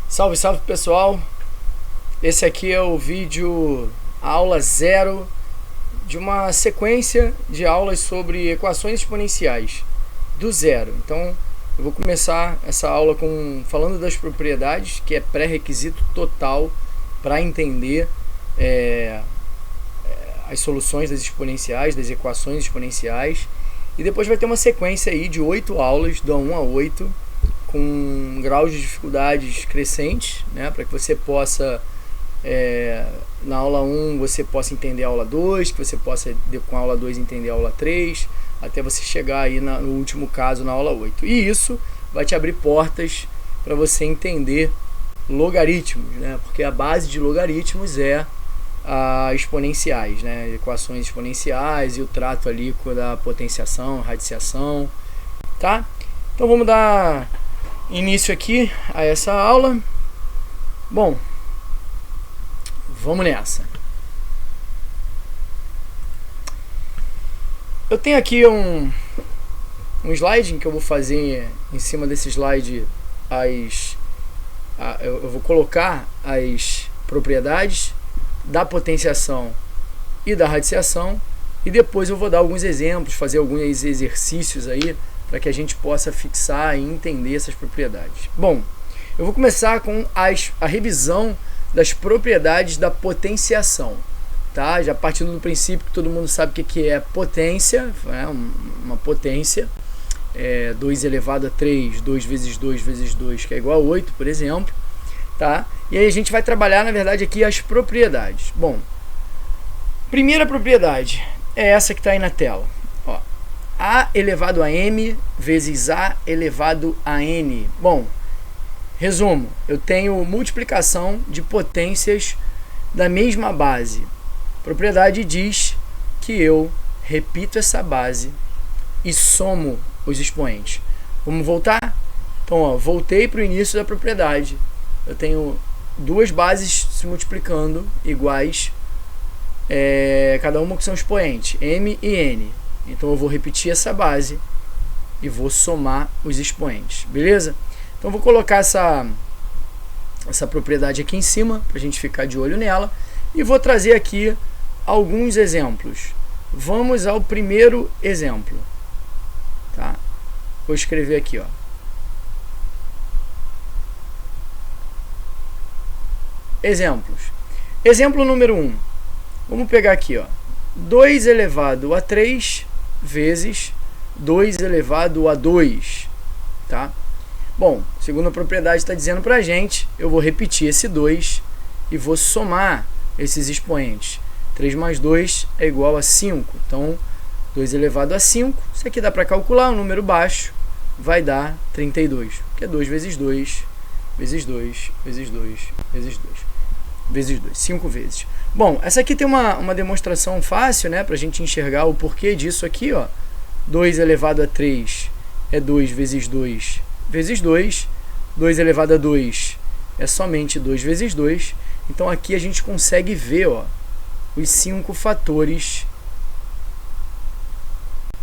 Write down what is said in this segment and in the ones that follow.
Salve, salve pessoal! Esse aqui é o vídeo aula 0 de uma sequência de aulas sobre equações exponenciais do zero. Então eu vou começar essa aula falando das propriedades, que é pré-requisito total para entender as soluções das exponenciais, das equações exponenciais, e depois vai ter uma sequência aí de 8 aulas, do 1 a 8, com graus de dificuldades crescentes, né, para que você possa, na aula 1, você possa entender a aula 2, que você possa, com a aula 2, entender a aula 3, até você chegar aí no último caso, na aula 8. E isso vai te abrir portas para você entender logaritmos, né, porque a base de logaritmos é exponenciais, né, equações exponenciais e o trato ali da potenciação, radiciação, tá? Então vamos dar início aqui a essa aula. Bom, vamos nessa. Eu tenho aqui um slide em que eu vou fazer em cima desse slide eu vou colocar as propriedades da potenciação e da radiciação, e depois eu vou dar alguns exemplos, fazer alguns exercícios aí para que a gente possa fixar e entender essas propriedades. Bom, eu vou começar com a revisão das propriedades da potenciação, tá? Já partindo do princípio que todo mundo sabe o que é potência, né? Uma potência, 2 elevado a 3, 2 vezes 2 vezes 2, que é igual a 8, por exemplo, tá? E aí a gente vai trabalhar, na verdade, aqui as propriedades. Bom, primeira propriedade é essa que está aí na tela. Ó, A elevado a m vezes A elevado a n. Bom, resumo, eu tenho multiplicação de potências da mesma base. A propriedade diz que eu repito essa base e somo os expoentes. Vamos voltar? Então, ó, voltei para o início da propriedade. Eu tenho duas bases se multiplicando iguais, cada uma que são expoentes, m e n. Então eu vou repetir essa base e vou somar os expoentes, beleza? Então eu vou colocar essa propriedade aqui em cima para a gente ficar de olho nela, e vou trazer aqui alguns exemplos. Vamos ao primeiro exemplo, tá? Vou escrever aqui, ó. Exemplos. Exemplo número 1. Vamos pegar aqui, ó. 2 elevado a 3 vezes 2 elevado a 2. Tá? Bom, segundo a propriedade está dizendo para a gente, eu vou repetir esse 2 e vou somar esses expoentes. 3 mais 2 é igual a 5. Então, 2 elevado a 5, isso aqui dá para calcular, um número baixo, vai dar 32. Que é 2 vezes 2, vezes 2, vezes 2, vezes 2. Vezes 2, 5 vezes. Bom, essa aqui tem uma demonstração fácil, né, para a gente enxergar o porquê disso aqui, ó. 2 elevado a 3 é 2 vezes 2 vezes 2. 2 elevado a 2 é somente 2 vezes 2. Então aqui a gente consegue ver, ó, os 5 fatores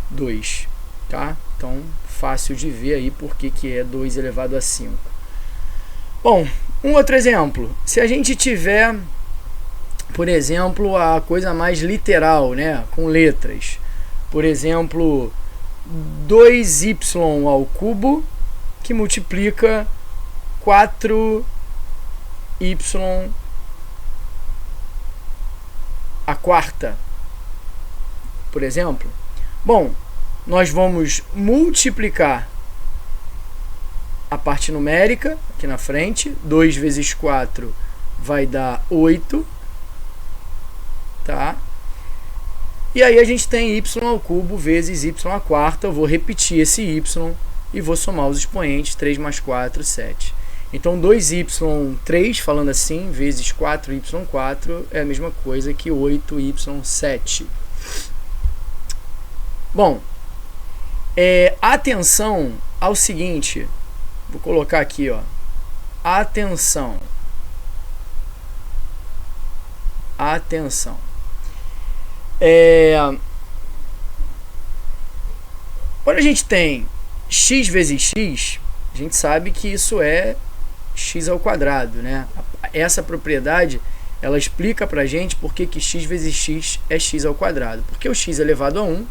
2, tá? Então, fácil de ver aí porque que é 2 elevado a 5. Bom, um outro exemplo. Se a gente tiver, por exemplo, a coisa mais literal, né, com letras. Por exemplo, 2y ao cubo que multiplica 4y à quarta, por exemplo. Bom, nós vamos multiplicar a parte numérica aqui na frente. 2 vezes 4 vai dar 8, tá? E aí a gente tem y ao cubo vezes y à quarta. Eu vou repetir esse y e vou somar os expoentes. 3 mais 4, 7. Então 2y3, falando assim, vezes 4y4 é a mesma coisa que 8y7. Bom, atenção ao seguinte. Vou colocar aqui, ó. Atenção. Atenção. Quando a gente tem x vezes x, a gente sabe que isso é x ao quadrado, né? Essa propriedade, ela explica pra gente por que x vezes x é x ao quadrado. Porque o x elevado a 1,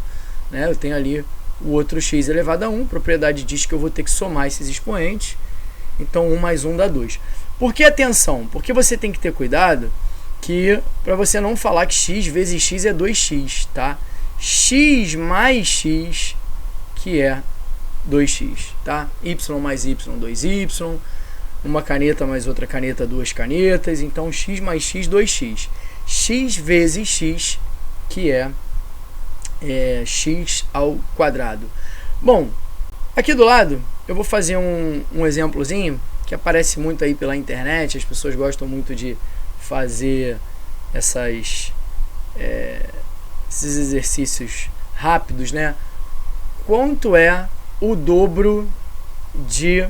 né? Eu tenho ali o outro x elevado a 1, a propriedade diz que eu vou ter que somar esses expoentes, então 1 mais 1 dá 2. Por que atenção? Porque você tem que ter cuidado que para você não falar que x vezes x é 2x, tá? X mais x, que é 2x, tá? Y mais y, 2y, uma caneta mais outra caneta, duas canetas, então x mais x, 2x. X vezes x, que é x ao quadrado. Bom, aqui do lado eu vou fazer um exemplozinho que aparece muito aí pela internet. As pessoas gostam muito de fazer esses exercícios rápidos, né? Quanto é o dobro de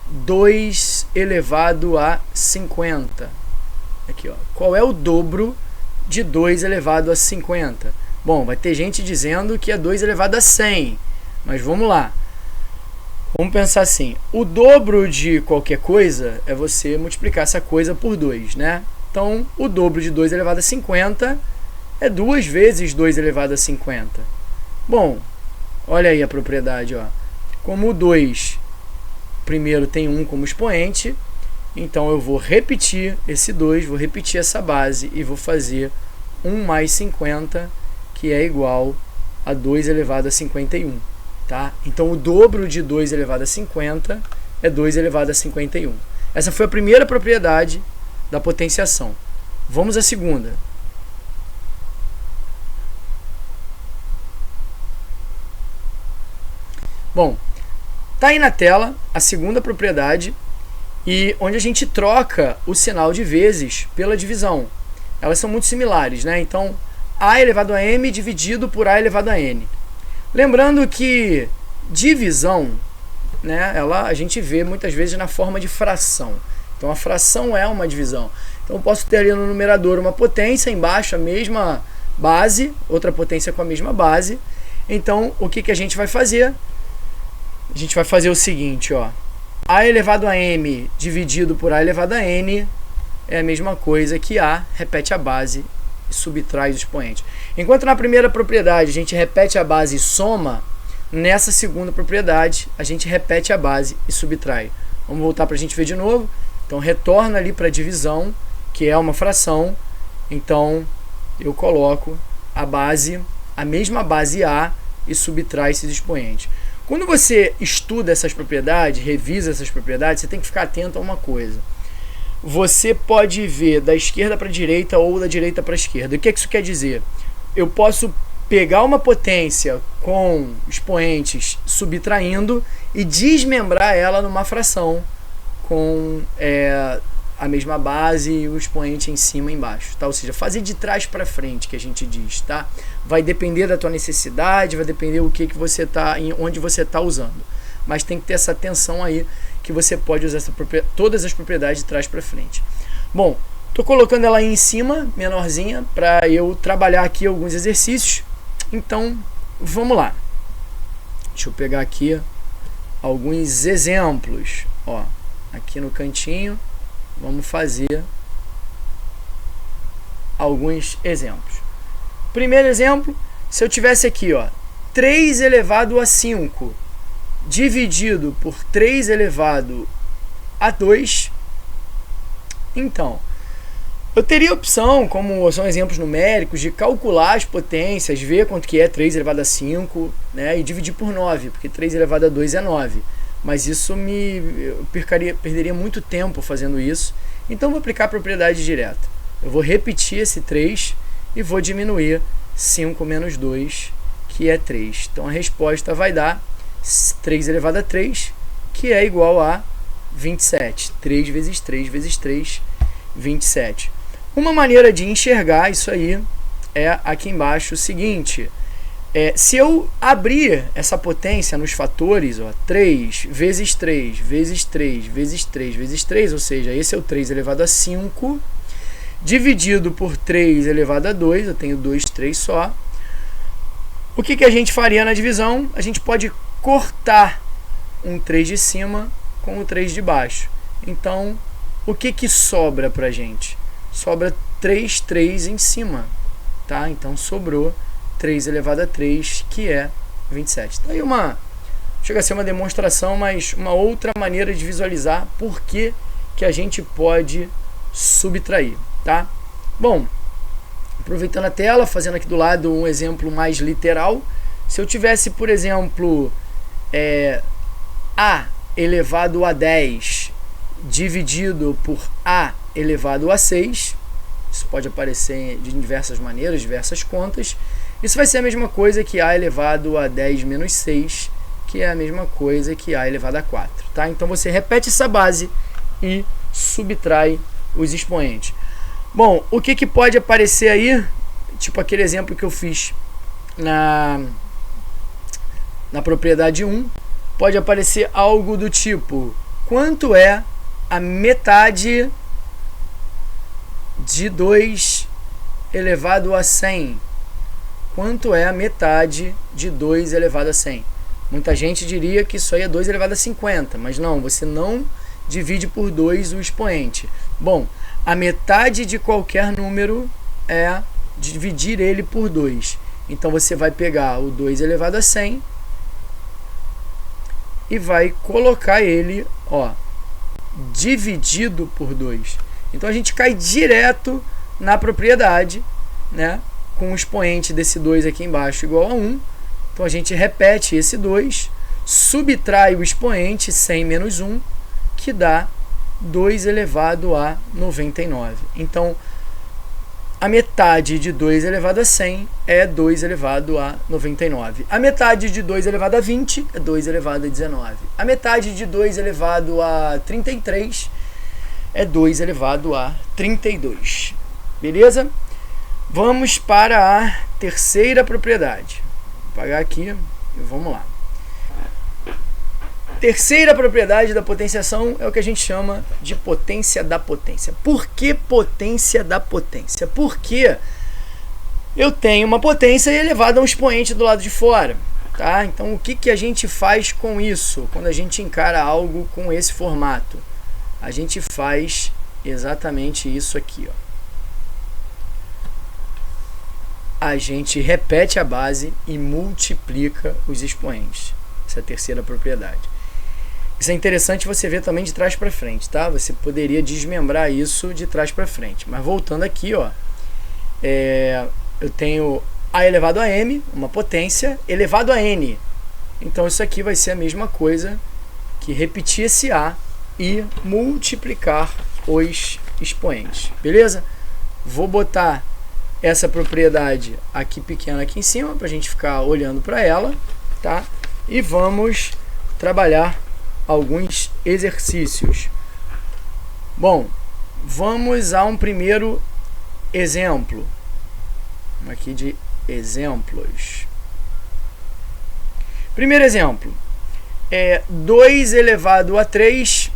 2 elevado a 50? Aqui, ó. Qual é o dobro de 2 elevado a 50? Bom, vai ter gente dizendo que é 2 elevado a 100, mas vamos lá. Vamos pensar assim, o dobro de qualquer coisa é você multiplicar essa coisa por 2, né? Então, o dobro de 2 elevado a 50 é 2 vezes 2 elevado a 50. Bom, olha aí a propriedade, ó. Como o 2 primeiro tem 1 como expoente, então eu vou repetir esse 2, vou repetir essa base e vou fazer 1 mais 50, que é igual a 2 elevado a 51. Tá? Então, o dobro de 2 elevado a 50 é 2 elevado a 51. Essa foi a primeira propriedade da potenciação. Vamos à segunda. Bom, tá aí na tela a segunda propriedade, e onde a gente troca o sinal de vezes pela divisão. Elas são muito similares, né? Então, a elevado a m dividido por a elevado a n. Lembrando que divisão, né, a gente vê muitas vezes na forma de fração. Então, a fração é uma divisão. Então, eu posso ter ali no numerador uma potência, embaixo a mesma base, outra potência com a mesma base. Então, o que a gente vai fazer? A gente vai fazer o seguinte, ó. A elevado a m dividido por a elevado a n é a mesma coisa que a, repete a base e subtrai os expoentes. Enquanto na primeira propriedade a gente repete a base e soma, nessa segunda propriedade a gente repete a base e subtrai. Vamos voltar para a gente ver de novo. Então, retorna ali para a divisão, que é uma fração. Então, eu coloco a base, a mesma base a, e subtrai esses expoentes. Quando você estuda essas propriedades, revisa essas propriedades, você tem que ficar atento a uma coisa. Você pode ver da esquerda para a direita ou da direita para a esquerda. O que isso quer dizer? Eu posso pegar uma potência com expoentes subtraindo e desmembrar ela numa fração com a mesma base e o expoente em cima e embaixo, tá? Ou seja, fazer de trás para frente, que a gente diz, tá? Vai depender da tua necessidade, vai depender o que você tá, onde você está usando. Mas tem que ter essa atenção aí, que você pode usar todas as propriedades de trás para frente. Bom, estou colocando ela aí em cima, menorzinha, para eu trabalhar aqui alguns exercícios. Então, vamos lá. Deixa eu pegar aqui alguns exemplos. Ó, aqui no cantinho, vamos fazer alguns exemplos. Primeiro exemplo, se eu tivesse aqui, ó, 3 elevado a 5 dividido por 3 elevado a 2, então, eu teria a opção, como são exemplos numéricos, de calcular as potências, ver quanto que é 3 elevado a 5, né, e dividir por 9, porque 3 elevado a 2 é 9. Mas isso eu perderia muito tempo fazendo isso. Então, vou aplicar a propriedade direta. Eu vou repetir esse 3 e vou diminuir 5 menos 2, que é 3. Então, a resposta vai dar 3 elevado a 3, que é igual a 27. 3 vezes 3 vezes 3, 27. Uma maneira de enxergar isso aí é aqui embaixo o seguinte. Se eu abrir essa potência nos fatores, ó, 3 vezes 3 vezes 3 vezes 3 vezes 3, ou seja, esse é o 3 elevado a 5, dividido por 3 elevado a 2, eu tenho 2, 3 só. O que a gente faria na divisão? A gente pode cortar um 3 de cima com o 3 de baixo. Então, o que sobra para a gente? Sobra 3 em cima, tá? Então, sobrou 3 elevado a 3, que é 27. Então, aí chega a ser uma demonstração, mas uma outra maneira de visualizar por que a gente pode subtrair, tá? Bom, aproveitando a tela, fazendo aqui do lado um exemplo mais literal. Se eu tivesse, por exemplo, A elevado a 10 dividido por A elevado a 6, isso pode aparecer de diversas maneiras, diversas contas. Isso vai ser a mesma coisa que A elevado a 10 menos 6, que é a mesma coisa que A elevado a 4. Tá? Então você repete essa base e subtrai os expoentes. Bom, o que pode aparecer aí? Tipo aquele exemplo que eu fiz na propriedade 1. Pode aparecer algo do tipo: quanto é a metade de 2 elevado a 100? Quanto é a metade de 2 elevado a 100? Muita gente diria que isso aí é 2 elevado a 50, mas não, você não divide por 2 o expoente. Bom, a metade de qualquer número é dividir ele por 2. Então você vai pegar o 2 elevado a 100 e vai colocar ele, dividido por 2. Então a gente cai direto na propriedade, né, com o expoente desse 2 aqui embaixo igual a 1. Então a gente repete esse 2, subtrai o expoente 100 menos 1, que dá 2 elevado a 99. Então, a metade de 2 elevado a 100 é 2 elevado a 99. A metade de 2 elevado a 20 é 2 elevado a 19. A metade de 2 elevado a 33 é 2 elevado a 32. Beleza? Vamos para a terceira propriedade. Vou apagar aqui e vamos lá. Terceira propriedade da potenciação é o que a gente chama de potência da potência. Por que potência da potência? Porque eu tenho uma potência elevada a um expoente do lado de fora. Tá? Então, o que a gente faz com isso? Quando a gente encara algo com esse formato? A gente faz exatamente isso aqui. A gente repete a base e multiplica os expoentes. Essa é a terceira propriedade. Isso é interessante você ver também de trás para frente, tá? Você poderia desmembrar isso de trás para frente. Mas voltando aqui, eu tenho A elevado a M, uma potência, elevado a N. Então isso aqui vai ser a mesma coisa que repetir esse A e multiplicar os expoentes. Beleza? Vou botar essa propriedade aqui pequena aqui em cima para a gente ficar olhando para ela, tá? E vamos trabalhar alguns exercícios. Bom, vamos a um primeiro exemplo. Vamos aqui de exemplos. Primeiro exemplo é 2 elevado a 3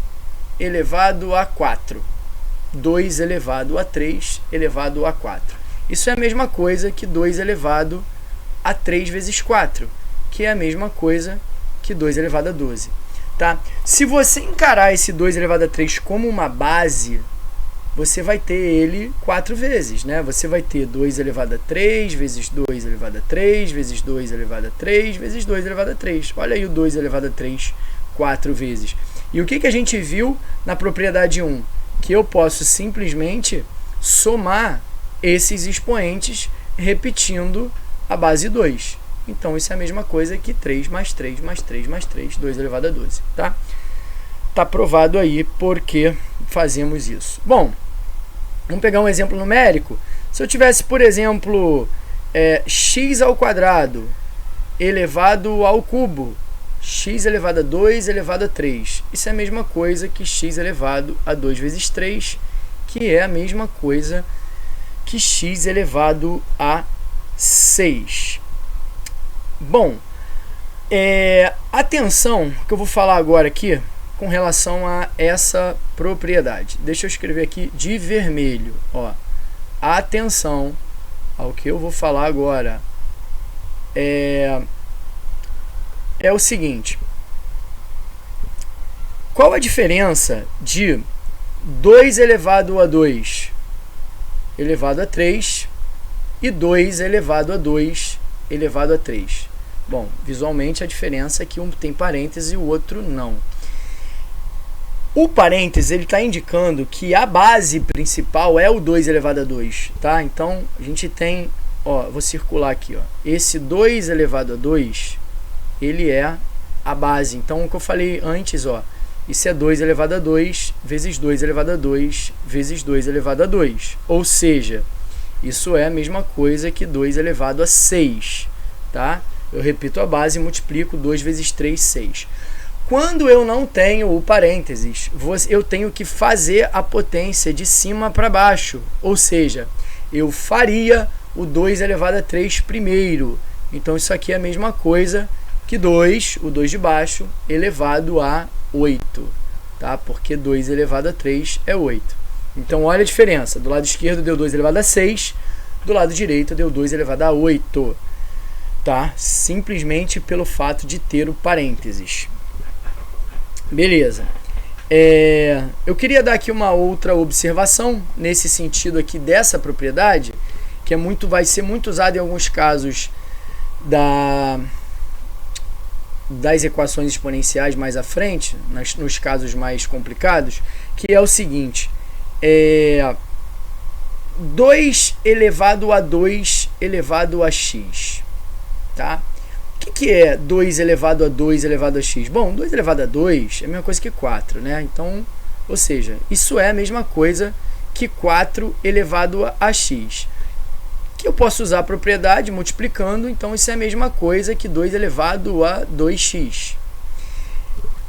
elevado a 4. 2 elevado a 3 elevado a 4. Isso é a mesma coisa que 2 elevado a 3 vezes 4, que é a mesma coisa que 2 elevado a 12. Tá? Se você encarar esse 2 elevado a 3 como uma base, você vai ter ele 4 vezes. Né? Você vai ter 2 elevado a 3 vezes 2 elevado a 3 vezes 2 elevado a 3 vezes 2 elevado a 3. Olha aí o 2 elevado a 3 4 vezes. E o que a gente viu na propriedade 1? Que eu posso simplesmente somar esses expoentes repetindo a base 2. Então, isso é a mesma coisa que 3 mais 3 mais 3 mais 3, 2 elevado a 12. Tá? Tá provado aí porque fazemos isso. Bom, vamos pegar um exemplo numérico. Se eu tivesse, por exemplo, x ao quadrado elevado ao cubo, x elevado a 2 elevado a 3. Isso é a mesma coisa que x elevado a 2 vezes 3, que é a mesma coisa que x elevado a 6. Bom, atenção que eu vou falar agora aqui com relação a essa propriedade. Deixa eu escrever aqui de vermelho. Atenção ao que eu vou falar agora. É o seguinte. qual a diferença de 2 elevado a 2 elevado a 3 e 2 elevado a 2 elevado a 3? Bom, visualmente a diferença é que um tem parêntese e o outro não. O parêntese ele está indicando que a base principal é o 2 elevado a 2, tá? Então a gente tem, ó, vou circular aqui, ó. Esse 2 elevado a 2, ele é a base. Então o que eu falei antes, ó, isso é 2 elevado a 2 vezes 2 elevado a 2 vezes 2 elevado a 2. Ou seja, isso é a mesma coisa que 2 elevado a 6, tá? Eu repito a base e multiplico 2 vezes 3, 6. Quando eu não tenho o parênteses, eu tenho que fazer a potência de cima para baixo. Ou seja, eu faria o 2 elevado a 3 primeiro. Então isso aqui é a mesma coisa que 2, o 2 de baixo, elevado a 8, tá? Porque 2 elevado a 3 é 8. Então olha a diferença, do lado esquerdo deu 2 elevado a 6, do lado direito deu 2 elevado a 8, tá? Simplesmente pelo fato de ter o parênteses. Beleza. Eu queria dar aqui uma outra observação nesse sentido aqui dessa propriedade, que vai ser muito usada em alguns casos das equações exponenciais mais à frente, nos casos mais complicados, que é o seguinte: 2 elevado a 2 elevado a x, tá? O que é 2 elevado a 2 elevado a x? Bom, 2 elevado a 2 é a mesma coisa que 4, né? Então, ou seja, isso é a mesma coisa que 4 elevado a x. Que eu posso usar a propriedade multiplicando, então isso é a mesma coisa que 2 elevado a 2x.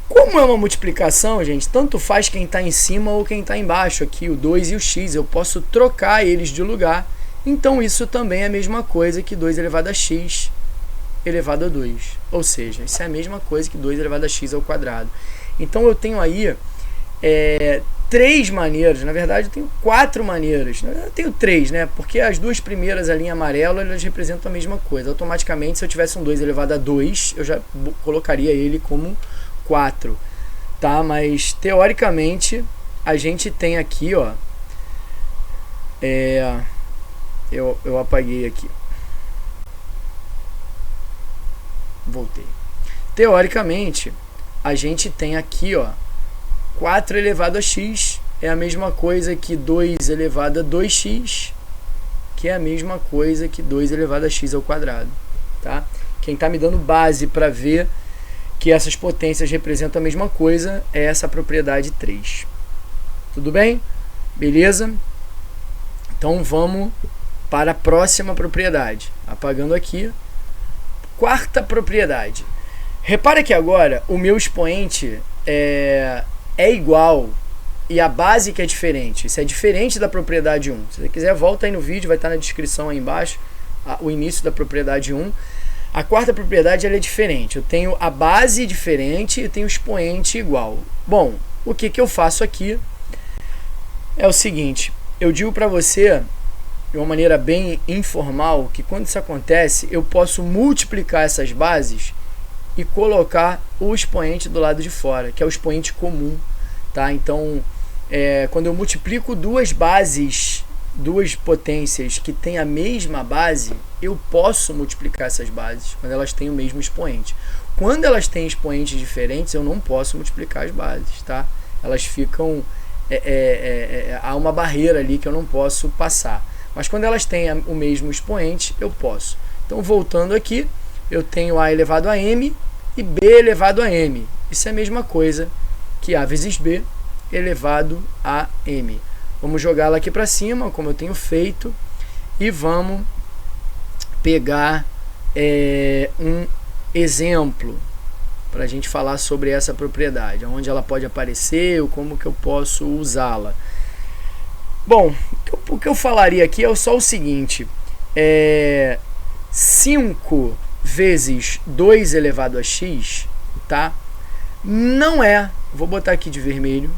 Como é uma multiplicação, gente, tanto faz quem está em cima ou quem está embaixo aqui, o 2 e o x, eu posso trocar eles de lugar, então isso também é a mesma coisa que 2 elevado a x elevado a 2. Ou seja, isso é a mesma coisa que 2 elevado a x ao quadrado. Então eu tenho aí 3 maneiras, na verdade eu tenho 4 maneiras, eu tenho 3, né? Porque as duas primeiras ali em amarelo, elas representam a mesma coisa. Automaticamente, se eu tivesse um 2 elevado a 2, eu já colocaria ele como 4, tá? Mas teoricamente a gente tem aqui, ó, eu apaguei aqui, voltei. Teoricamente a gente tem aqui, ó, 4 elevado a x é a mesma coisa que 2 elevado a 2x, que é a mesma coisa que 2 elevado a x ao quadrado, tá? Quem está me dando base para ver que essas potências representam a mesma coisa é essa propriedade 3. Tudo bem? Beleza? Então vamos para a próxima propriedade. Apagando aqui. Quarta propriedade. Repara que agora o meu expoente é igual e a base que é diferente. Isso é diferente da propriedade 1. Se você quiser, volta aí no vídeo, vai estar na descrição aí embaixo, o início da propriedade 1. A quarta propriedade ela é diferente. Eu tenho a base diferente e tenho o expoente igual. Bom, o que eu faço aqui é o seguinte. Eu digo para você, de uma maneira bem informal, que quando isso acontece, eu posso multiplicar essas bases e colocar o expoente do lado de fora, que é o expoente comum, tá? Então, quando eu multiplico duas bases, duas potências que têm a mesma base, eu posso multiplicar essas bases quando elas têm o mesmo expoente. Quando elas têm expoentes diferentes, eu não posso multiplicar as bases, tá? Elas ficam... há uma barreira ali que eu não posso passar. Mas quando elas têm o mesmo expoente, eu posso. Então, voltando aqui, eu tenho a elevado a m e b elevado a m. Isso é a mesma coisa que a vezes b elevado a m. Vamos jogá-la aqui para cima, como eu tenho feito, e vamos pegar um exemplo para a gente falar sobre essa propriedade, onde ela pode aparecer ou como que eu posso usá-la. Bom, o que eu falaria aqui é só o seguinte: 5 vezes 2 elevado a x, tá? Não é, vou botar aqui de vermelho,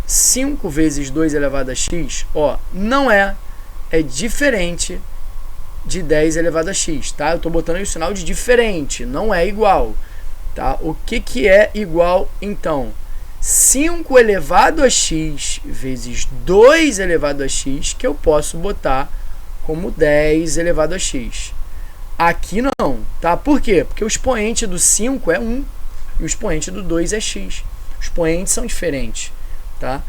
5 vezes 2 elevado a x, ó, não é diferente de 10 elevado a x, tá? Eu estou botando aí o sinal de diferente, não é igual. Tá? O que é igual, então? 5 elevado a x vezes 2 elevado a x, que eu posso botar como 10 elevado a x. Aqui não, tá? Por quê? Porque o expoente do 5 é 1 e o expoente do 2 é x. Os expoentes são diferentes, tá?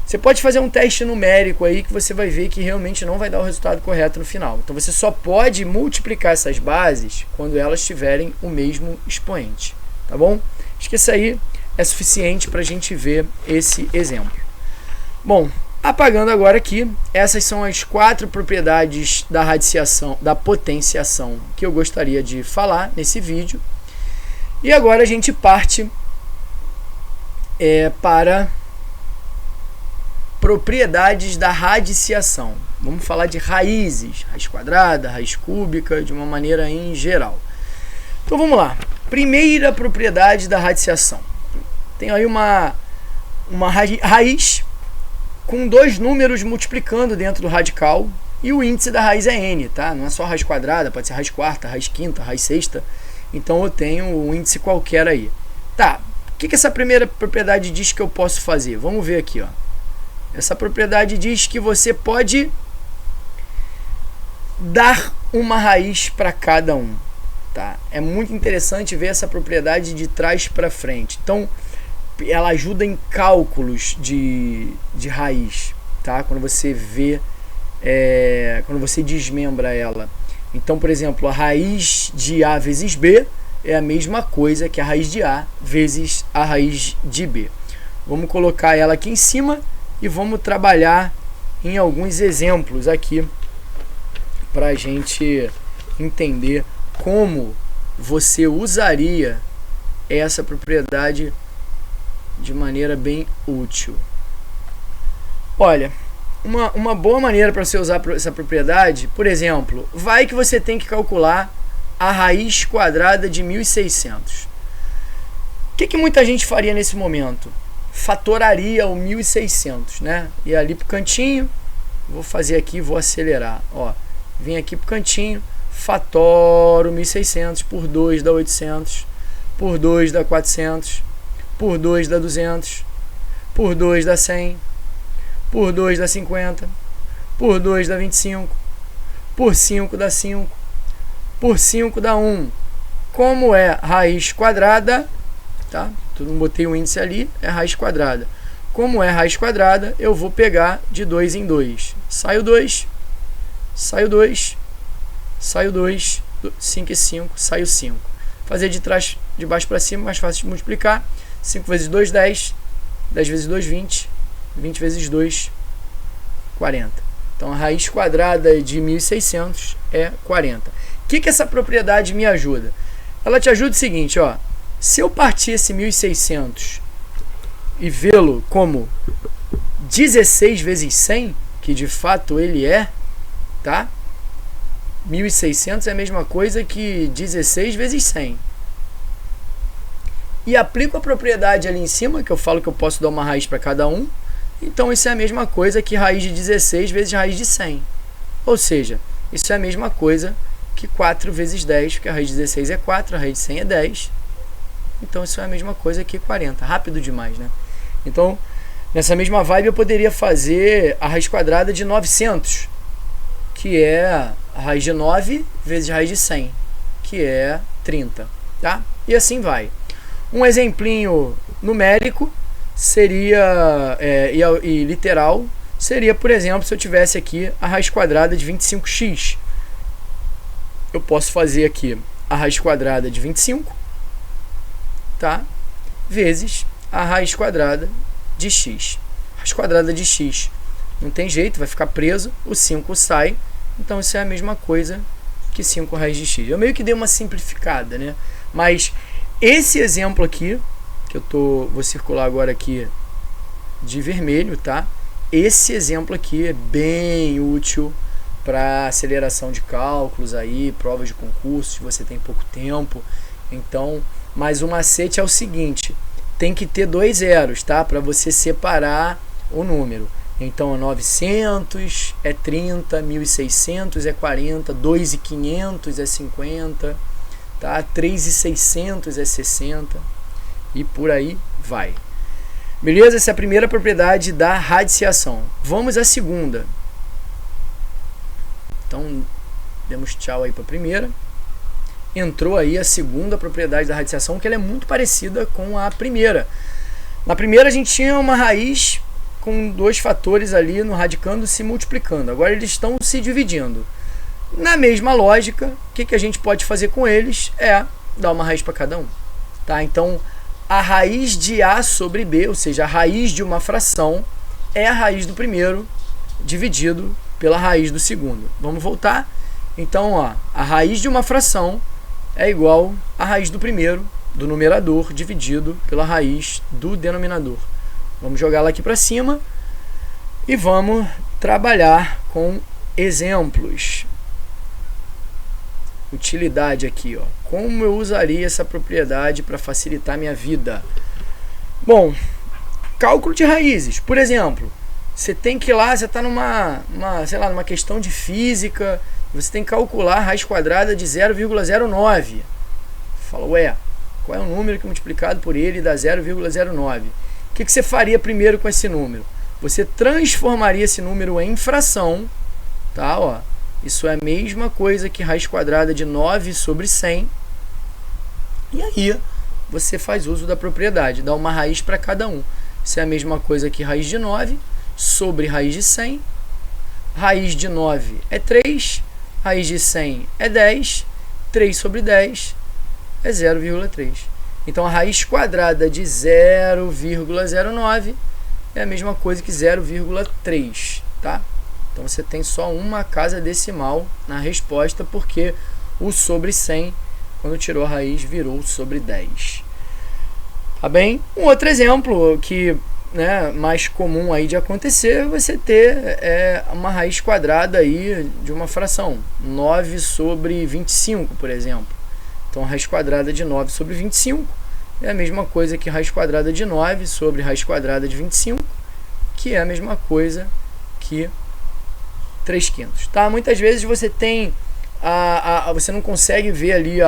Você pode fazer um teste numérico aí que você vai ver que realmente não vai dar o resultado correto no final. Então você só pode multiplicar essas bases quando elas tiverem o mesmo expoente, tá bom? Acho que isso aí é suficiente para a gente ver esse exemplo. Bom, apagando agora aqui, essas são as 4 propriedades da radiciação, da potenciação que eu gostaria de falar nesse vídeo. E agora a gente parte para propriedades da radiciação. Vamos falar de raízes, raiz quadrada, raiz cúbica, de uma maneira em geral. Então vamos lá. Primeira propriedade da radiciação. Tem aí uma raiz com 2 números multiplicando dentro do radical e o índice da raiz é n, tá? Não é só raiz quadrada, pode ser raiz quarta, raiz quinta, raiz sexta. Então eu tenho um índice qualquer aí. Tá, o que essa primeira propriedade diz que eu posso fazer? Vamos ver aqui, ó. Essa propriedade diz que você pode dar uma raiz para cada um, tá? É muito interessante ver essa propriedade de trás para frente. Então, ela ajuda em cálculos de raiz, tá? Quando você vê, quando você desmembra ela. Então, por exemplo, a raiz de A vezes B é a mesma coisa que a raiz de A vezes a raiz de B. Vamos colocar ela aqui em cima e vamos trabalhar em alguns exemplos aqui para a gente entender como você usaria essa propriedade de maneira bem útil. Olha, uma boa maneira para você usar essa propriedade, por exemplo, vai que você tem que calcular a raiz quadrada de 1600. O que muita gente faria nesse momento? Fatoraria o 1600, né? E ali pro cantinho, vou fazer aqui, vou acelerar, ó. Vim aqui pro cantinho, fatoro 1600 por 2 dá 800, por 2 dá 400, por 2 dá 200, por 2 dá 100, por 2 dá 50, por 2 dá 25, por 5 dá 5, por 5 dá 1. Como é raiz quadrada, tá? Eu não botei um índice ali, é raiz quadrada. Como é raiz quadrada, eu vou pegar de 2 em 2. Sai o 2, sai o 2, sai o 2, 5 e 5, sai o 5. Fazer de trás, de baixo para cima, mais fácil de multiplicar. 5 vezes 2, 10. 10 vezes 2, 20. 20 vezes 2, 40. Então, a raiz quadrada de 1600 é 40. O que essa propriedade me ajuda? Ela te ajuda o seguinte, ó. Se eu partir esse 1600 e vê-lo como 16 vezes 100, que de fato ele é, tá? 1600 é a mesma coisa que 16 vezes 100. E aplico a propriedade ali em cima, que eu falo que eu posso dar uma raiz para cada um. Então isso é a mesma coisa que raiz de 16 vezes raiz de 100. Ou seja, isso é a mesma coisa que 4 vezes 10, porque a raiz de 16 é 4, a raiz de 100 é 10. Então isso é a mesma coisa que 40. Rápido demais, né? Então, nessa mesma vibe eu poderia fazer a raiz quadrada de 900, que é a raiz de 9 vezes raiz de 100, que é 30, tá? E assim vai. Um exemplinho numérico seria, e literal, seria, por exemplo, se eu tivesse aqui a raiz quadrada de 25x. Eu posso fazer aqui a raiz quadrada de 25, tá? Vezes a raiz quadrada de x. Raiz quadrada de x não tem jeito, vai ficar preso, o 5 sai, então isso é a mesma coisa que 5 raiz de x. Eu meio que dei uma simplificada, né? Mas esse exemplo aqui, que vou circular agora aqui de vermelho, tá? Esse exemplo aqui é bem útil para aceleração de cálculos aí, provas de concurso, se você tem pouco tempo. Então, mas o macete é o seguinte, tem que ter 2 zeros, tá? Para você separar o número. Então, 900 é 30, 1600 é 40, 2.500 é 50, tá? 3.600 é 60 e por aí vai. Beleza? Essa é a primeira propriedade da radiciação. Vamos à segunda. Então, demos tchau aí para a primeira. Entrou aí a segunda propriedade da radiciação, que ela é muito parecida com a primeira. Na primeira a gente tinha uma raiz com dois fatores ali no radicando se multiplicando. Agora eles estão se dividindo. Na mesma lógica, o que a gente pode fazer com eles é dar uma raiz para cada um. Tá? Então, a raiz de A sobre B, ou seja, a raiz de uma fração, é a raiz do primeiro dividido pela raiz do segundo. Vamos voltar? Então, ó, a raiz de uma fração é igual à raiz do primeiro, do numerador, dividido pela raiz do denominador. Vamos jogá-la aqui para cima e vamos trabalhar com exemplos. Utilidade aqui, ó. Como eu usaria essa propriedade para facilitar minha vida? Bom, cálculo de raízes. Por exemplo, você tem que ir lá, você está numa questão de física, você tem que calcular a raiz quadrada de 0,09. Fala, ué, qual é o número que multiplicado por ele dá 0,09? O que você faria primeiro com esse número? Você transformaria esse número em fração, tá? Ó, isso é a mesma coisa que raiz quadrada de 9 sobre 100. E aí você faz uso da propriedade, dá uma raiz para cada um. Isso é a mesma coisa que raiz de 9 sobre raiz de 100. Raiz de 9 é 3, raiz de 100 é 10, 3 sobre 10 é 0,3. Então a raiz quadrada de 0,09 é a mesma coisa que 0,3, tá? Então você tem só uma casa decimal na resposta, porque o sobre 100, quando tirou a raiz, virou sobre 10. Tá bem? Um outro exemplo que, né, mais comum aí de acontecer é você ter uma raiz quadrada aí de uma fração, 9 sobre 25, por exemplo. Então a raiz quadrada de 9 sobre 25 é a mesma coisa que raiz quadrada de 9 sobre raiz quadrada de 25, que é a mesma coisa que 3/5. Tá? Muitas vezes você tem você não consegue ver ali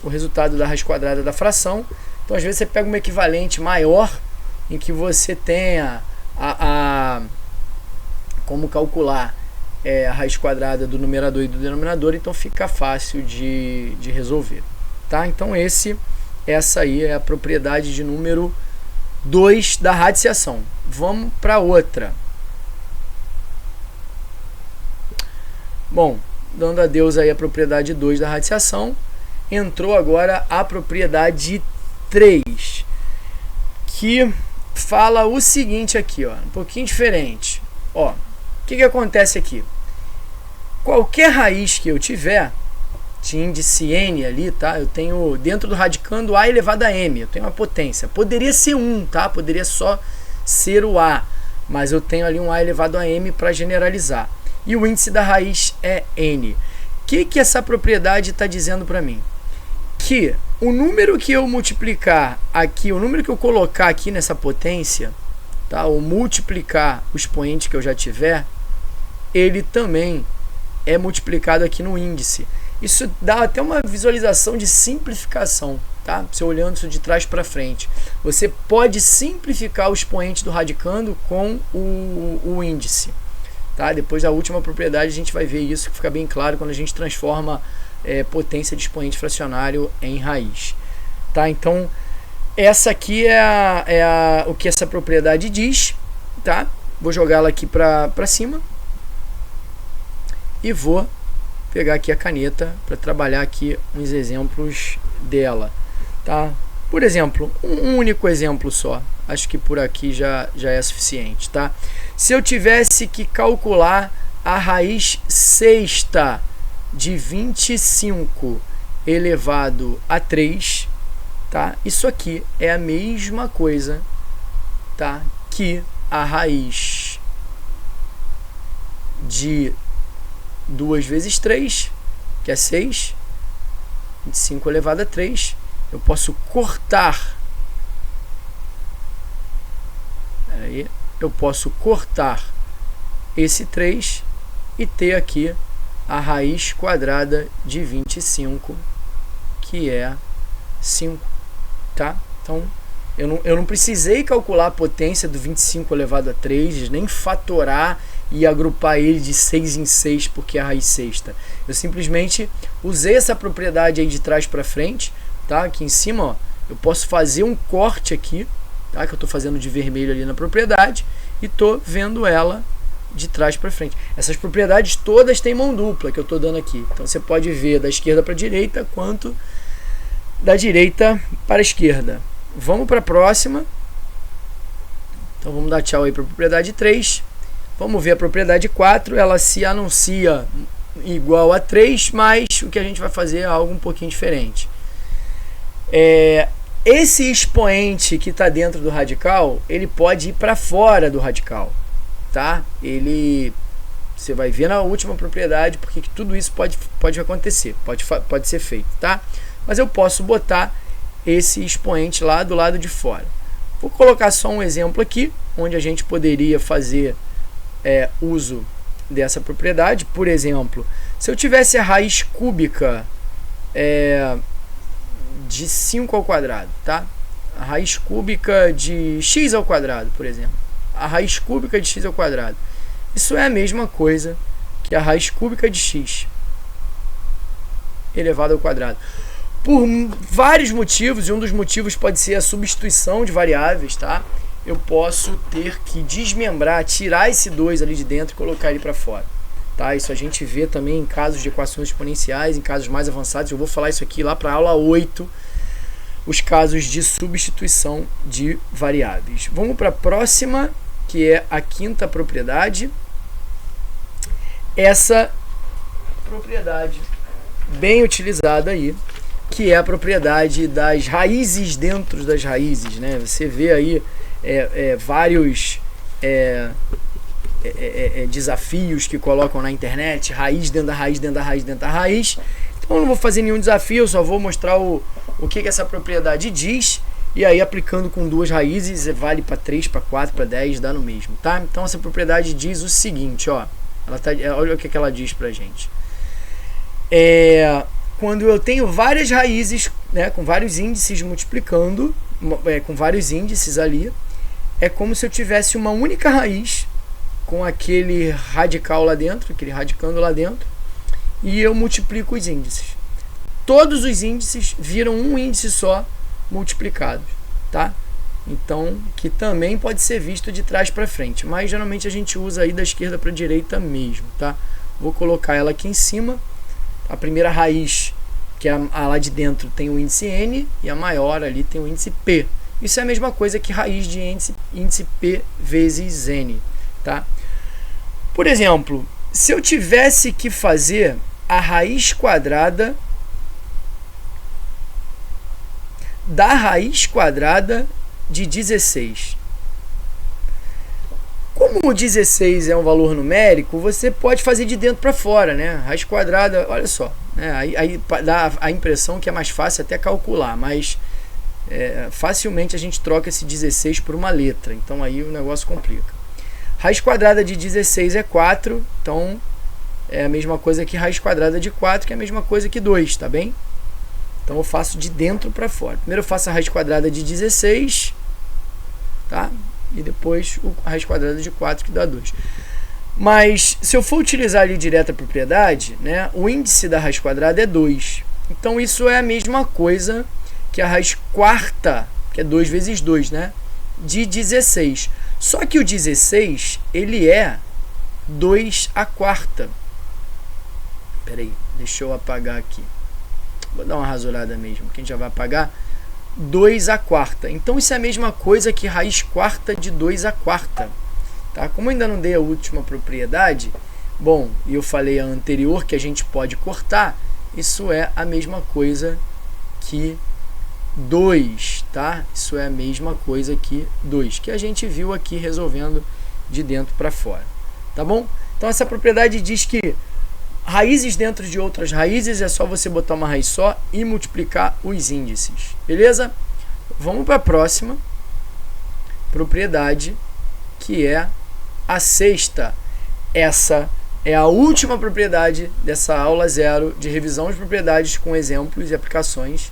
o resultado da raiz quadrada da fração, então às vezes você pega um equivalente maior em que você tenha como calcular a raiz quadrada do numerador e do denominador, então fica fácil de resolver. Tá? Então essa aí é a propriedade de número 2 da radiciação. Vamos para outra. Bom, dando adeus aí a propriedade 2 da radiciação, entrou agora a propriedade 3, que fala o seguinte aqui, ó, um pouquinho diferente. Ó, o que acontece aqui? Qualquer raiz que eu tiver de índice n ali, tá? Eu tenho dentro do radicando a elevado a m, eu tenho uma potência. Poderia ser 1, tá? Poderia só ser o a, mas eu tenho ali um a elevado a m para generalizar. E o índice da raiz é n. O que essa propriedade está dizendo para mim? Que o número que eu multiplicar aqui, o número que eu colocar aqui nessa potência, tá? Ou multiplicar o expoente que eu já tiver, ele também é multiplicado aqui no índice. Isso dá até uma visualização de simplificação, tá? Você olhando isso de trás para frente. Você pode simplificar o expoente do radicando com o índice. Tá? Depois da última propriedade a gente vai ver isso, que fica bem claro quando a gente transforma potência de expoente fracionário em raiz. Tá? Então, essa aqui é o que essa propriedade diz. Tá? Vou jogá-la aqui para cima e vou pegar aqui a caneta para trabalhar aqui uns exemplos dela. Tá? Por exemplo, um único exemplo só. Acho que por aqui já é suficiente. Tá? Se eu tivesse que calcular a raiz sexta de 25 elevado a 3, tá? Isso aqui é a mesma coisa, tá? Que a raiz de 2 vezes 3, que é 6, 25 elevado a 3. Eu posso cortar. Aí, eu posso cortar esse 3 e ter aqui a raiz quadrada de 25, que é 5, tá? Então, eu não precisei calcular a potência do 25 elevado a 3, nem fatorar e agrupar ele de 6 em 6 porque é a raiz sexta. Eu simplesmente usei essa propriedade aí de trás para frente, tá? Aqui em cima, ó, eu posso fazer um corte aqui, tá? Que eu estou fazendo de vermelho ali na propriedade e estou vendo ela de trás para frente. Essas propriedades todas têm mão dupla que eu estou dando aqui. Então você pode ver da esquerda para a direita quanto da direita para a esquerda. Vamos para a próxima. Então vamos dar tchau aí para a propriedade 3. Vamos ver a propriedade 4. Ela se anuncia igual a 3, mas o que a gente vai fazer é algo um pouquinho diferente. Esse expoente que está dentro do radical, ele pode ir para fora do radical, tá? Você vai ver na última propriedade porque que tudo isso pode acontecer, pode ser feito, tá? Mas eu posso botar esse expoente lá do lado de fora. Vou colocar só um exemplo aqui, onde a gente poderia fazer uso dessa propriedade. Por exemplo, se eu tivesse a raiz cúbica de 5 ao quadrado, tá? A raiz cúbica de x ao quadrado, por exemplo. A raiz cúbica de x ao quadrado. Isso é a mesma coisa que a raiz cúbica de x elevado ao quadrado. Por vários motivos, e um dos motivos pode ser a substituição de variáveis, tá? Eu posso ter que desmembrar, tirar esse 2 ali de dentro e colocar ele para fora, tá? Isso a gente vê também em casos de equações exponenciais, em casos mais avançados. Eu vou falar isso aqui lá para a aula 8, os casos de substituição de variáveis. Vamos para a próxima, que é a quinta propriedade. Essa propriedade bem utilizada aí, que é a propriedade das raízes dentro das raízes, né? Você vê aí vários desafios que colocam na internet, raiz dentro da raiz, dentro da raiz, dentro da raiz. Então eu não vou fazer nenhum desafio, eu só vou mostrar o que essa propriedade diz, e aí aplicando com duas raízes, vale para 3, para 4, para 10, dá no mesmo, tá? Então essa propriedade diz o seguinte, ó, olha o que ela diz pra gente. Quando eu tenho várias raízes, né, com vários índices multiplicando, com vários índices ali, é como se eu tivesse uma única raiz com aquele radical lá dentro, aquele radicando lá dentro, e eu multiplico os índices. Todos os índices viram um índice só multiplicado, tá? Então, que também pode ser visto de trás para frente, mas geralmente a gente usa aí da esquerda para a direita mesmo, tá? Vou colocar ela aqui em cima. A primeira raiz, que é a lá de dentro, tem o índice n, e a maior ali tem o índice p. Isso é a mesma coisa que raiz de índice p vezes n, tá? Por exemplo, se eu tivesse que fazer a raiz quadrada da raiz quadrada de 16. Como o 16 é um valor numérico, você pode fazer de dentro para fora, né? Raiz quadrada, olha só, né? Aí dá a impressão que é mais fácil até calcular, mas facilmente a gente troca esse 16 por uma letra, então aí o negócio complica. Raiz quadrada de 16 é 4, então é a mesma coisa que raiz quadrada de 4, que é a mesma coisa que 2, tá bem? Então eu faço de dentro para fora. Primeiro eu faço a raiz quadrada de 16, tá? E depois a raiz quadrada de 4, que dá 2. Mas se eu for utilizar ali direto a propriedade, né, o índice da raiz quadrada é 2. Então isso é a mesma coisa que a raiz quarta, que é 2 vezes 2, né, de 16. Só que o 16, ele é 2 à quarta. Espera aí, deixa eu apagar aqui. Vou dar uma rasurada mesmo, que a gente já vai apagar. 2 à quarta. Então isso é a mesma coisa que raiz quarta de 2 à quarta. Tá? Como eu ainda não dei a última propriedade, bom, e eu falei a anterior que a gente pode cortar, isso é a mesma coisa que 2, tá? Isso é a mesma coisa que 2, que a gente viu aqui resolvendo de dentro para fora. Tá bom? Então essa propriedade diz que raízes dentro de outras raízes é só você botar uma raiz só e multiplicar os índices. Beleza? Vamos para a próxima propriedade, que é a sexta. Essa É a última propriedade dessa aula 0 de revisão de propriedades com exemplos e aplicações.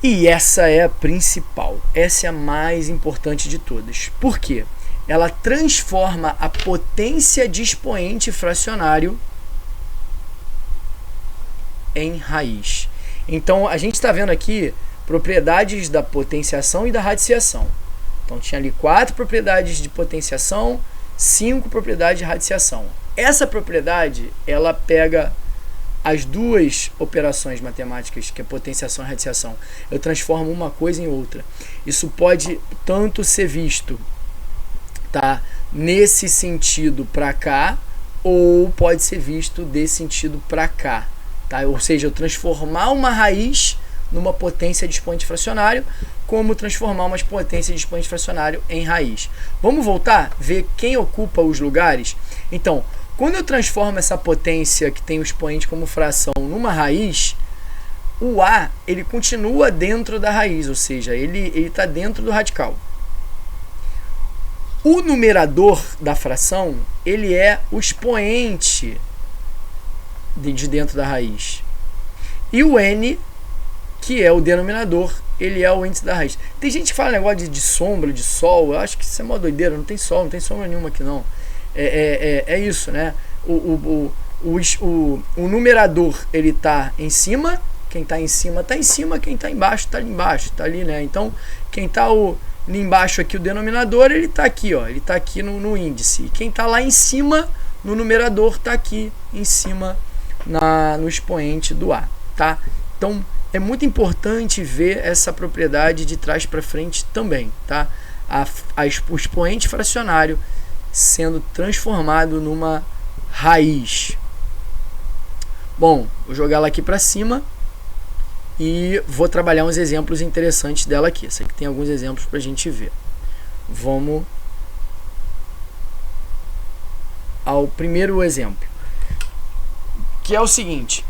E essa é a principal. Essa é a mais importante de todas. Por quê? Ela transforma a potência de expoente fracionário em raiz. Então, a gente está vendo aqui propriedades da potenciação e da radiciação. Então, tinha ali 4 propriedades de potenciação, 5 propriedades de radiciação. Essa propriedade, ela pega as duas operações matemáticas, que é potenciação e radiciação. Eu transformo uma coisa em outra. Isso pode tanto ser visto, tá, nesse sentido para cá, ou pode ser visto desse sentido para cá. Tá? Ou seja, eu transformar uma raiz numa potência de expoente fracionário, como transformar uma potência de expoente fracionário em raiz. Vamos voltar, ver quem ocupa os lugares? Então, quando eu transformo essa potência que tem o expoente como fração numa raiz, o A ele continua dentro da raiz, ou seja, ele está dentro do radical. O numerador da fração, ele é o expoente de dentro da raiz. E o N, que é o denominador, ele é o índice da raiz. Tem gente que fala negócio de sombra, de sol. Eu acho que isso é uma doideira. Não tem sol, não tem sombra nenhuma aqui não. É isso, né? O numerador, ele está em cima. Quem está em cima está em cima. Quem está embaixo está ali embaixo. Está ali, né? Então, quem está ali embaixo aqui, o denominador, ele está aqui, ó. Ele está aqui no índice. E quem está lá em cima, no numerador, está aqui em cima no expoente do A, tá? Então, é muito importante ver essa propriedade de trás para frente também, tá? O expoente fracionário sendo transformado numa raiz. Bom, vou jogar ela aqui para cima e vou trabalhar uns exemplos interessantes dela aqui. Essa aqui tem alguns exemplos para a gente ver. Vamos ao primeiro exemplo, que é o seguinte.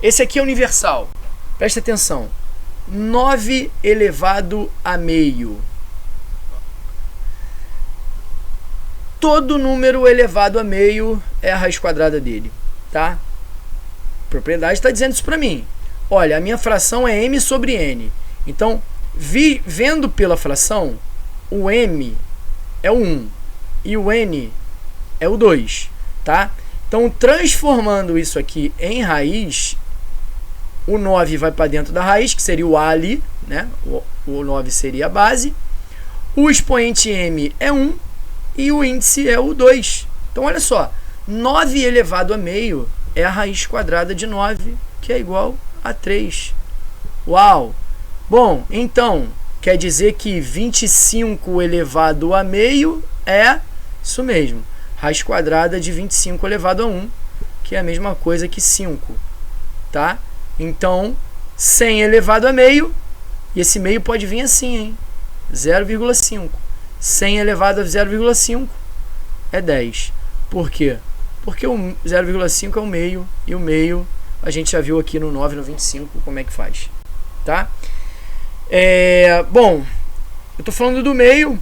Esse aqui é universal. Presta atenção. 9 elevado a meio. Todo número elevado a meio é a raiz quadrada dele, tá? A propriedade está dizendo isso para mim. Olha, a minha fração é m sobre n. Então, vendo pela fração, o m é o 1 e o n é o 2, tá? Então, transformando isso aqui em raiz, o 9 vai para dentro da raiz, que seria o A ali, né? O 9 seria a base. O expoente m é 1 e o índice é o 2. Então, olha só, 9 elevado a meio é a raiz quadrada de 9, que é igual a 3. Uau! Bom, então, quer dizer que 25 elevado a meio é isso mesmo. Raiz quadrada de 25 elevado a 1, que é a mesma coisa que 5, tá? Então, 100 elevado a meio, e esse meio pode vir assim, hein? 0,5. 100 elevado a 0,5 é 10. Por quê? Porque o 0,5 é o meio, e o meio a gente já viu aqui no 9 e no 25 como é que faz, tá? Bom, eu estou falando do meio.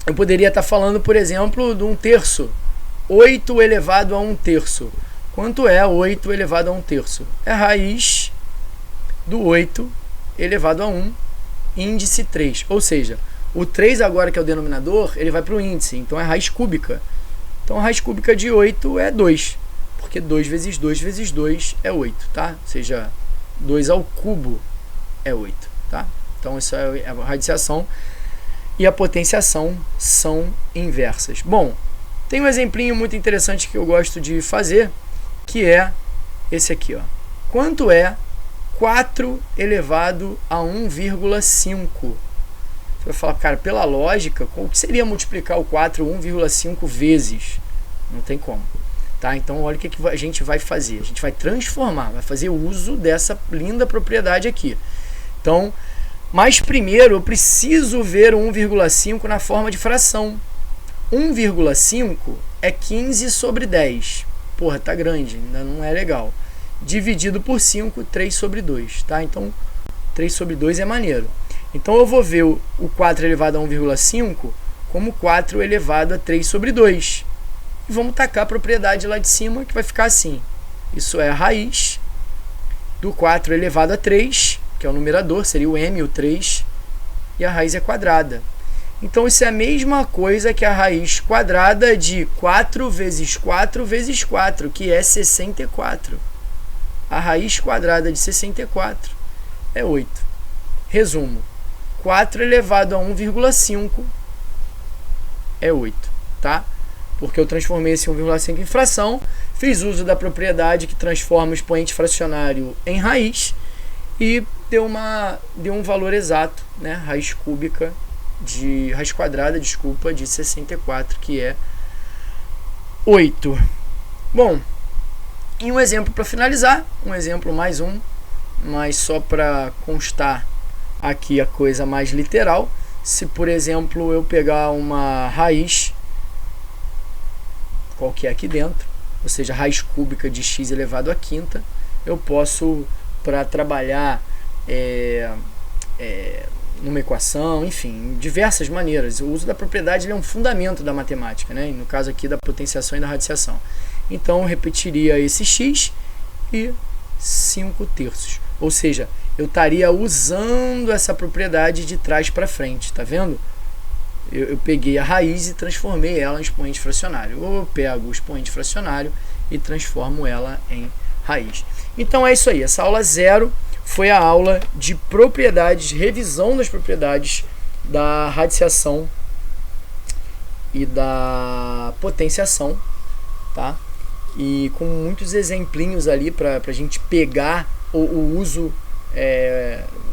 Eu poderia estar falando, por exemplo, de 1/3. 8 elevado a 1/3. Quanto é 8 elevado a 1/3? É a raiz do 8 elevado a 1, índice 3. Ou seja, o 3 agora, que é o denominador, ele vai para o índice. Então, é raiz cúbica. Então, a raiz cúbica de 8 é 2. Porque 2 vezes 2 vezes 2 é 8, tá? Ou seja, 2 ao cubo é 8, tá? Então, isso é a radiciação. E a potenciação são inversas. Bom, tem um exemplinho muito interessante que eu gosto de fazer, que é esse aqui, ó. Quanto é 4 elevado a 1,5? Você vai falar, cara, pela lógica, o que seria multiplicar o 4 1,5 vezes? Não tem como, tá? Então, olha o que a gente vai fazer. A gente vai transformar, vai fazer uso dessa linda propriedade aqui. Então, mas primeiro eu preciso ver o 1,5 na forma de fração. 1,5 é 15 sobre 10. Porra, tá grande, ainda não é legal. Dividido por 5, 3 sobre 2, tá? Então, 3 sobre 2 é maneiro. Então, eu vou ver o 4 elevado a 1,5 como 4 elevado a 3 sobre 2. e vamos tacar a propriedade lá de cima, que vai ficar assim. Isso é a raiz do 4 elevado a 3, que é o numerador, seria o m, o 3, e a raiz é quadrada. Então, isso é a mesma coisa que a raiz quadrada de 4 vezes 4 vezes 4, que é 64. A raiz quadrada de 64 é 8. Resumo. 4 elevado a 1,5 é 8, tá? Porque eu transformei esse 1,5 em fração, fiz uso da propriedade que transforma o expoente fracionário em raiz e deu um valor exato, né? Raiz quadrada, desculpa, de 64, que é 8. Bom, e um exemplo para finalizar, um exemplo mais um, mas só para constar aqui a coisa mais literal. Se, por exemplo, eu pegar uma raiz qualquer aqui dentro, ou seja, raiz cúbica de x elevado à quinta, eu posso, para trabalhar numa equação, enfim, diversas maneiras. O uso da propriedade ele é um fundamento da matemática, né? No caso aqui da potenciação e da radiciação. Então, eu repetiria esse x e 5/3. Ou seja, eu estaria usando essa propriedade de trás para frente, tá vendo? Eu peguei a raiz e transformei ela em expoente fracionário. Ou eu pego o expoente fracionário e transformo ela em raiz. Então é isso aí. Essa aula 0 foi a aula de propriedades, revisão das propriedades da radiciação e da potenciação, tá? E com muitos exemplinhos ali para a gente pegar o uso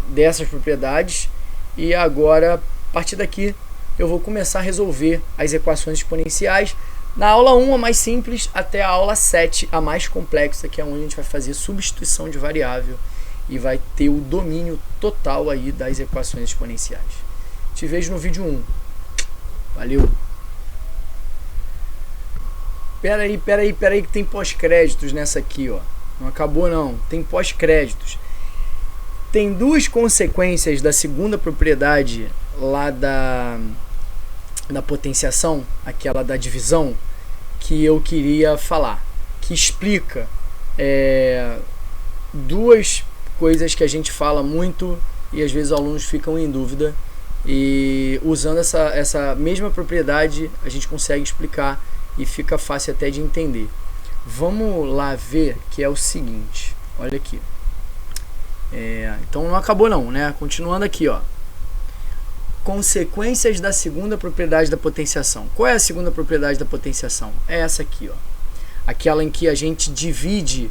dessas propriedades. E agora, a partir daqui, eu vou começar a resolver as equações exponenciais. Na aula 1, a mais simples, até a aula 7, a mais complexa, que é onde a gente vai fazer substituição de variável e vai ter o domínio total aí das equações exponenciais. Te vejo no vídeo 1. Valeu! Pera aí que tem pós-créditos nessa aqui, ó. Não acabou não, tem pós-créditos. Tem duas consequências da segunda propriedade lá da potenciação, aquela da divisão, que eu queria falar, que explica duas coisas que a gente fala muito e às vezes os alunos ficam em dúvida, e usando essa mesma propriedade a gente consegue explicar e fica fácil até de entender. Vamos lá ver, que é o seguinte, olha aqui. Então não acabou não, né? Continuando aqui, ó. Consequências da segunda propriedade da potenciação. Qual é a segunda propriedade da potenciação? É essa aqui, ó. Aquela em que a gente divide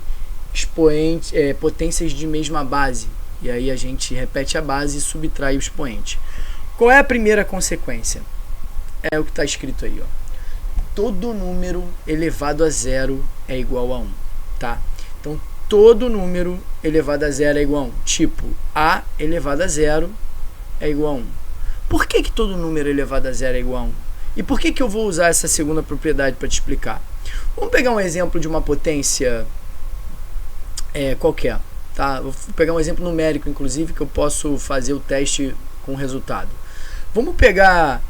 potências de mesma base. E aí a gente repete a base e subtrai o expoente. Qual é a primeira consequência? É o que está escrito aí, ó. Todo número elevado a zero é igual a 1, tá? Então, todo número elevado a zero é igual a 1. Tipo, a elevado a zero é igual a 1. Por que todo número elevado a zero é igual a 1? E por que eu vou usar essa segunda propriedade para te explicar? Vamos pegar um exemplo de uma potência qualquer, tá? Vou pegar um exemplo numérico, inclusive, que eu posso fazer o teste com o resultado. Vamos pegar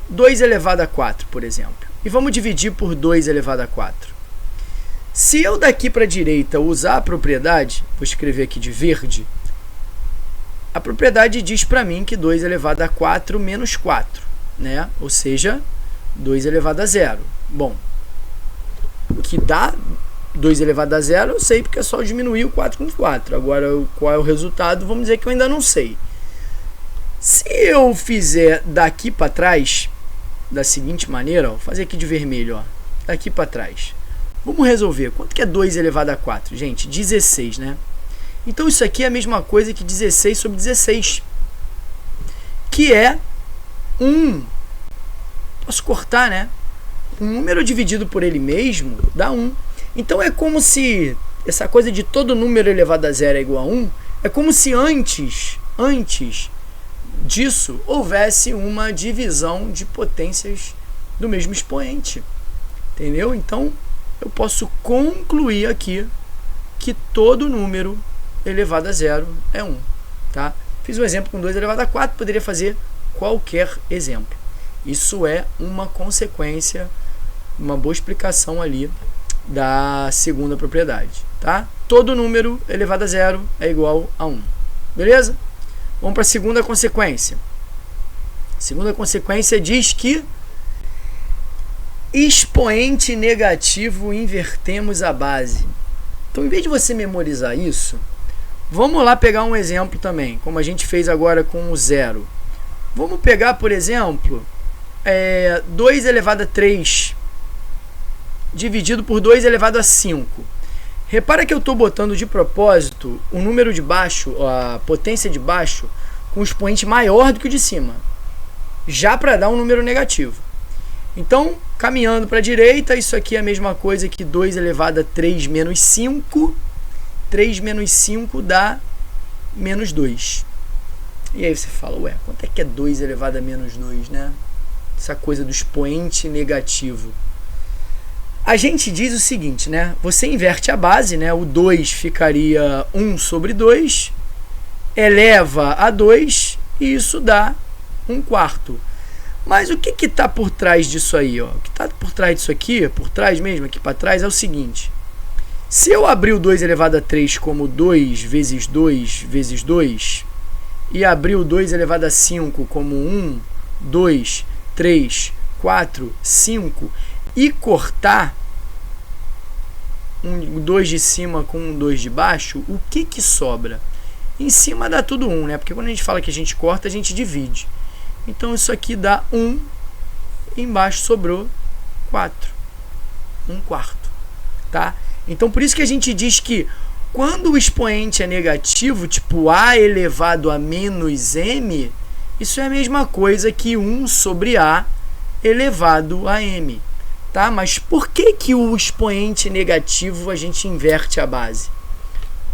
2 elevado a 4, por exemplo, e vamos dividir por 2 elevado a 4. Se eu daqui para a direita usar a propriedade, vou escrever aqui de verde, a propriedade diz para mim que 2 elevado a 4 menos 4, né? Ou seja, 2 elevado a 0. Bom, que dá 2 elevado a 0, eu sei porque é só diminuir o 4 com 4. Agora, qual é o resultado? Vamos dizer que eu ainda não sei. Se eu fizer daqui para trás, da seguinte maneira, ó, vou fazer aqui de vermelho, ó, daqui para trás. Vamos resolver. Quanto que é 2 elevado a 4? Gente, 16, né? Então, isso aqui é a mesma coisa que 16 sobre 16, que é 1. Posso cortar, né? Um número dividido por ele mesmo dá 1. Então, é como se essa coisa de todo número elevado a zero é igual a 1, é como se antes disso houvesse uma divisão de potências do mesmo expoente. Entendeu? Então, eu posso concluir aqui que todo número elevado a zero é 1. Tá? Fiz um exemplo com 2 elevado a 4, poderia fazer qualquer exemplo. Isso é uma consequência uma boa explicação ali da segunda propriedade, tá? Todo número elevado a zero é igual a 1. Beleza? Vamos para a segunda consequência. A segunda consequência diz que expoente negativo invertemos a base. Então, em vez de você memorizar isso, vamos lá pegar um exemplo também, como a gente fez agora com o zero. Vamos pegar, por exemplo, 2 elevado a 3 dividido por 2 elevado a 5. Repara que eu estou botando de propósito o número de baixo, a potência de baixo, com um expoente maior do que o de cima, já para dar um número negativo. Então, caminhando para a direita, isso aqui é a mesma coisa que 2 elevado a 3 menos 5. 3 menos 5 dá menos 2. E aí você fala, ué, quanto é que é 2 elevado a menos 2, né? Essa coisa do expoente negativo. A gente diz o seguinte, né? Você inverte a base, né? O 2 ficaria 1 sobre 2, eleva a 2 e isso dá 1/4. Mas o que está por trás disso aí? Ó? O que está por trás disso aqui, por trás mesmo, aqui para trás, é o seguinte. Se eu abrir o 2 elevado a 3 como 2 vezes 2 vezes 2, e abrir o 2 elevado a 5 como 1, 2, 3, 4, 5, e cortar um 2 de cima com um 2 de baixo, o que sobra? Em cima dá tudo 1, né? Porque quando a gente fala que a gente corta, a gente divide. Então isso aqui dá 1, e embaixo sobrou 4. 1/4, tá? Então por isso que a gente diz que quando o expoente é negativo, tipo a elevado a menos m, isso é a mesma coisa que 1 sobre a elevado a m. Tá? Mas por que o expoente negativo a gente inverte a base?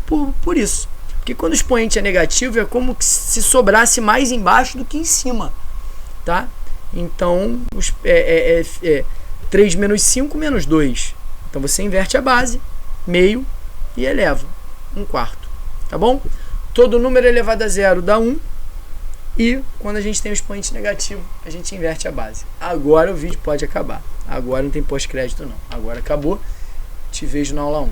Por isso. Porque quando o expoente é negativo, é como se sobrasse mais embaixo do que em cima. Tá? Então, 3 menos 5 menos 2. Então, você inverte a base, meio, e eleva 1/4. Tá bom? Todo número elevado a zero dá 1. E quando a gente tem o expoente negativo, a gente inverte a base. Agora o vídeo pode acabar. Agora não tem pós-crédito não. Agora acabou. Te vejo na aula 1.